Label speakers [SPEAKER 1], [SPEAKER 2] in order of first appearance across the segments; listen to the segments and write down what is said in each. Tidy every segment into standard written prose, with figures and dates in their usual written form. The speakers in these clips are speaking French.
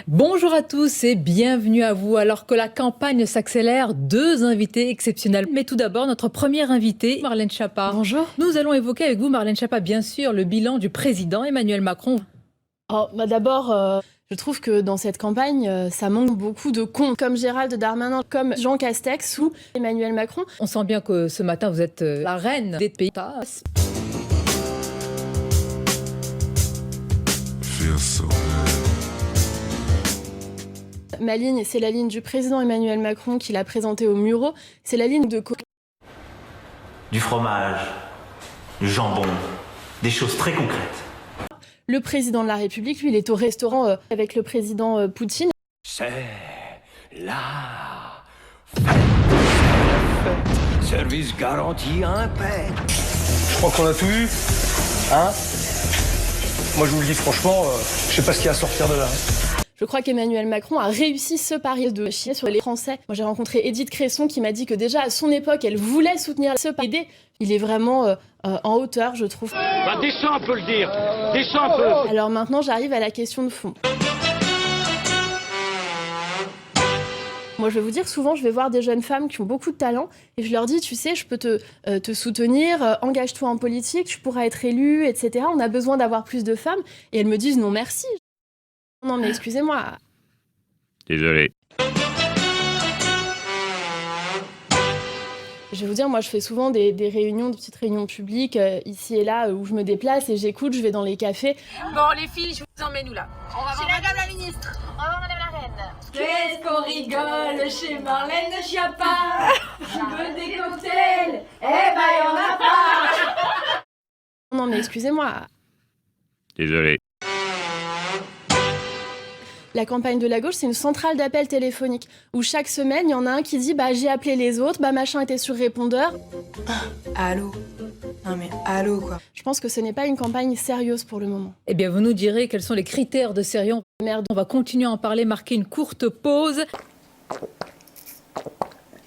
[SPEAKER 1] Bonjour à tous et bienvenue à vous. Alors que la campagne s'accélère, deux invités exceptionnels. Mais tout d'abord, notre première invitée, Marlène Schiappa.
[SPEAKER 2] Bonjour.
[SPEAKER 1] Nous allons évoquer avec vous, Marlène Schiappa, bien sûr, le bilan du président Emmanuel Macron.
[SPEAKER 2] D'abord, je trouve que dans cette campagne, ça manque beaucoup de cons, comme Gérald Darmanin, comme Jean Castex ou Emmanuel Macron.
[SPEAKER 1] On sent bien que ce matin, vous êtes la reine des pays.
[SPEAKER 2] Ma ligne, c'est la ligne du président Emmanuel Macron qu'il a présentée au Muro. C'est la ligne de...
[SPEAKER 3] Du fromage, du jambon, des choses très concrètes.
[SPEAKER 2] Le président de la République, lui, il est au restaurant avec le président Poutine.
[SPEAKER 4] C'est la fête. Service garanti impec.
[SPEAKER 5] Je crois qu'on a tout eu, hein. Moi je vous le dis franchement, je sais pas ce qu'il y a à sortir de là.
[SPEAKER 2] Je crois qu'Emmanuel Macron a réussi ce pari de chier sur les Français. Moi j'ai rencontré Edith Cresson qui m'a dit que déjà à son époque, elle voulait soutenir ce pari. Il est vraiment en hauteur, je trouve.
[SPEAKER 6] Bah descends un peu le dire, descends un peu.
[SPEAKER 2] Alors maintenant j'arrive à la question de fond. Moi, je vais vous dire, souvent, je vais voir des jeunes femmes qui ont beaucoup de talent et je leur dis, tu sais, je peux te soutenir, engage-toi en politique, tu pourras être élue, etc. On a besoin d'avoir plus de femmes. Et elles me disent, non, merci. Non, mais excusez-moi.
[SPEAKER 4] Désolé.
[SPEAKER 2] Je vais vous dire, moi, je fais souvent des réunions, des petites réunions publiques, ici et là, où je me déplace et j'écoute, je vais dans les cafés.
[SPEAKER 7] Bon, les filles, je vous emmène où là? On va voir Madame la Ministre. On va voir Madame la Reine.
[SPEAKER 8] Qu'est-ce qu'on rigole chez Marlène Schiappa. Je veux des cocktails. Eh ben, y'en a pas.
[SPEAKER 2] Non, mais excusez-moi.
[SPEAKER 4] Désolé.
[SPEAKER 2] La campagne de la gauche, c'est une centrale d'appels téléphoniques où chaque semaine, il y en a un qui dit « bah j'ai appelé les autres, bah machin était sur répondeur ».
[SPEAKER 9] Allô? Non mais allô quoi.
[SPEAKER 2] Je pense que ce n'est pas une campagne sérieuse pour le moment.
[SPEAKER 1] Eh bien, vous nous direz quels sont les critères de sérieux.
[SPEAKER 2] Merde.
[SPEAKER 1] On va continuer à en parler, marquer une courte pause.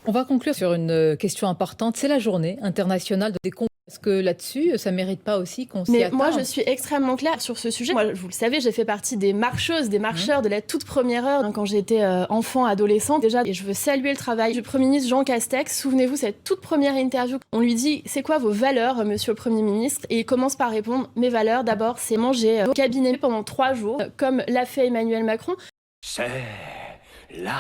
[SPEAKER 1] On va conclure sur une question importante. C'est la journée internationale des cons. Est-ce que là-dessus, ça ne mérite pas aussi qu'on s'y attarde?
[SPEAKER 2] Mais moi, je suis extrêmement claire sur ce sujet. Moi, vous le savez, j'ai fait partie des marcheuses, des marcheurs de la toute première heure, quand j'étais enfant, adolescent déjà. Et je veux saluer le travail du Premier ministre Jean Castex. Souvenez-vous, cette toute première interview, on lui dit « C'est quoi vos valeurs, monsieur le Premier ministre ?» Et il commence par répondre « Mes valeurs, d'abord, c'est manger au cabinet pendant 3 jours, comme l'a fait Emmanuel Macron. »
[SPEAKER 4] C'est la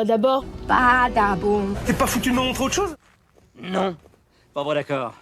[SPEAKER 2] D'abord...
[SPEAKER 9] Badaboum.
[SPEAKER 5] T'es pas foutu de me montrer autre chose?
[SPEAKER 6] Non, pas vrai d'accord.